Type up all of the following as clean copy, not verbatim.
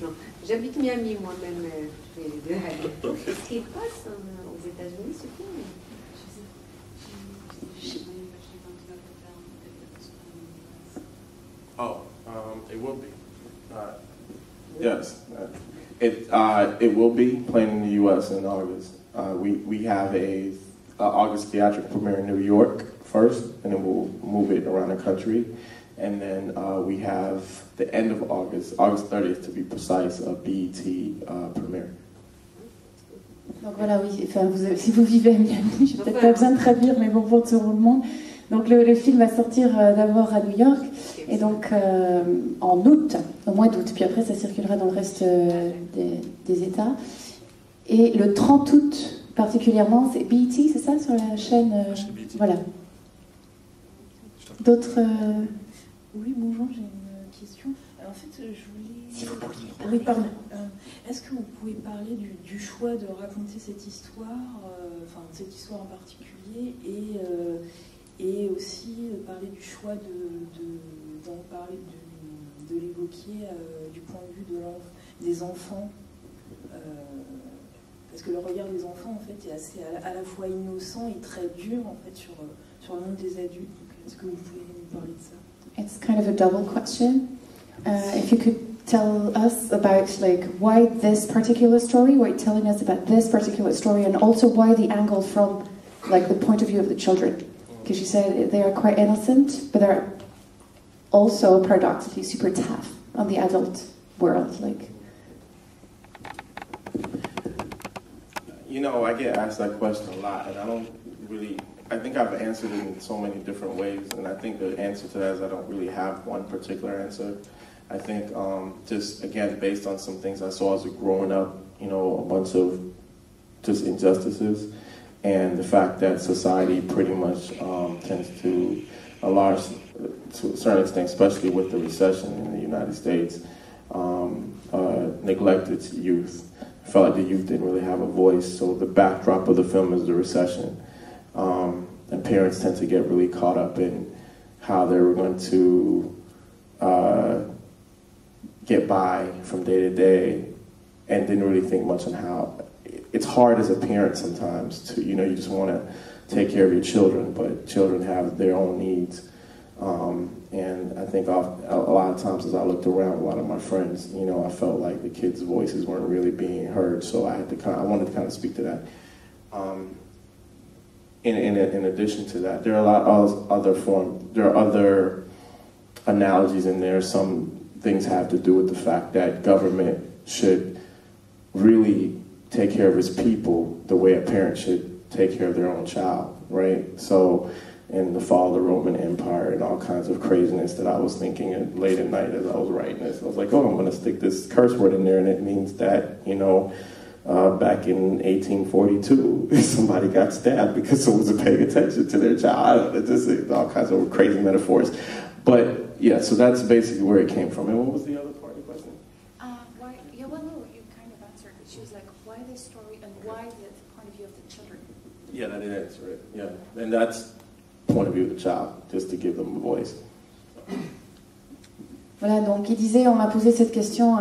franchement. J'habite Miami moi-même, je fais les deux allers-retours. Qu'est-ce qui passe aux États-Unis, ce film? Oh, it will be. Yes, it will be playing in the U.S. in August. We have a August theatrical premiere in New York first, and then we'll move it around the country. And then we have the end of August 30th to be precise, a BET premiere. Donc voilà, oui, enfin, si vous vivez à Miami, j'ai peut-être pas besoin de traduire, mais bon, pour tout le monde. Donc le film va sortir d'abord à New York, et donc en août, au mois d'août, puis après ça circulera dans le reste des États. Et le 30 août particulièrement, c'est BET, c'est ça, sur la chaîne voilà. D'autres Oui, bonjour, j'ai une question. En fait, je voulais... Si vous pouviez parler. Oui, pardon. Est-ce que vous pouvez parler du choix de raconter cette histoire, enfin cette histoire en particulier, et aussi parler du choix d'en parler, de l'évoquer du point de vue des enfants, parce que le regard des enfants en fait est assez à la fois innocent et très dur en fait sur le monde des adultes. Est-ce que vous pouvez nous parler de ça? It's kind of a double question. If you could tell us about like why this particular story, why you're telling us about this particular story, and also why the angle from like the point of view of the children. Because you said they are quite innocent, but they're also paradoxically super tough on the adult world. Like, you know, I get asked that question a lot, and I don't really. I think I've answered it in so many different ways, and I think the answer to that is I don't really have one particular answer. I think just again based on some things I saw as a growing up, you know, a bunch of just injustices. And the fact that society pretty much tends to to a certain extent, especially with the recession in the United States, neglect its youth. I felt like the youth didn't really have a voice. So the backdrop of the film is the recession. And parents tend to get really caught up in how they were going to get by from day to day and didn't really think much on how. It's hard as a parent sometimes to, you know, you just want to take care of your children, but children have their own needs. And I think a lot of times as I looked around, a lot of my friends, you know, I felt like the kids' voices weren't really being heard, so I wanted to kind of speak to that. In addition to that, there are a lot of other analogies in there. Some things have to do with the fact that government should really take care of its people the way a parent should take care of their own child, right? So in the fall of the Roman Empire and all kinds of craziness that I was thinking late at night as I was writing this, I was like, oh, I'm going to stick this curse word in there, and it means that, you know, back in 1842, somebody got stabbed because someone wasn't paying attention to their child. I don't know, just all kinds of crazy metaphors. But yeah, so that's basically where it came from. And what was the other part of the question? Why? Yeah, well, no, you kind of answered it. She was like, why this story and why the point of view of the children? Yeah, that did answer it. Yeah, and that's the point of view of the child, just to give them a voice. Voilà, donc il disait, on m'a posé cette question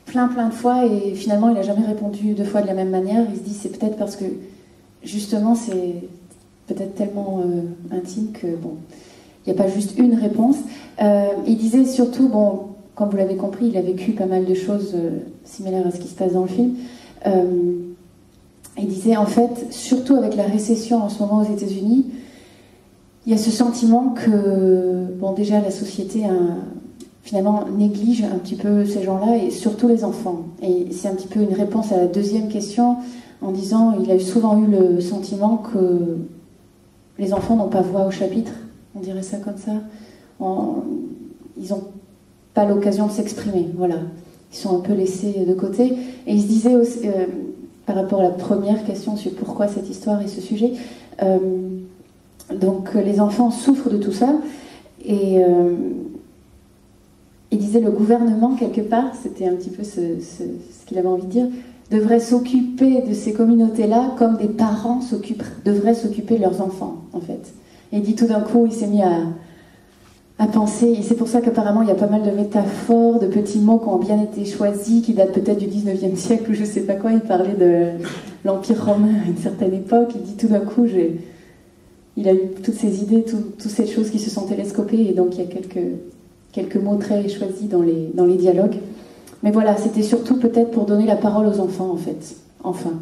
plein de fois et finalement il n'a jamais répondu deux fois de la même manière. Il se dit c'est peut-être parce que justement c'est peut-être tellement intime que bon, il n'y a pas juste une réponse. Il disait surtout, bon, comme vous l'avez compris, il a vécu pas mal de choses similaires à ce qui se passe dans le film. Il disait en fait, surtout avec la récession en ce moment aux États-Unis, il y a ce sentiment que bon, déjà la société finalement néglige un petit peu ces gens-là et surtout les enfants. Et c'est un petit peu une réponse à la deuxième question en disant il a souvent eu le sentiment que les enfants n'ont pas voix au chapitre, on dirait ça comme ça. Ils n'ont pas l'occasion de s'exprimer, voilà. Ils sont un peu laissés de côté. Et il se disait aussi, par rapport à la première question sur pourquoi cette histoire et ce sujet, donc les enfants souffrent de tout ça et il disait le gouvernement, quelque part, c'était un petit peu ce qu'il avait envie de dire, devrait s'occuper de ces communautés-là comme des parents devraient s'occuper de leurs enfants, en fait. Et il dit tout d'un coup, il s'est mis à à penser, et c'est pour ça qu'apparemment il y a pas mal de métaphores, de petits mots qui ont bien été choisis, qui datent peut-être du 19e siècle ou je sais pas quoi. Il parlait de l'Empire romain à une certaine époque, il dit tout d'un coup, il a eu toutes ces idées, toutes ces choses qui se sont télescopées, et donc il y a quelques mots très choisis dans les dialogues. Mais voilà, c'était surtout peut-être pour donner la parole aux enfants en fait, enfin.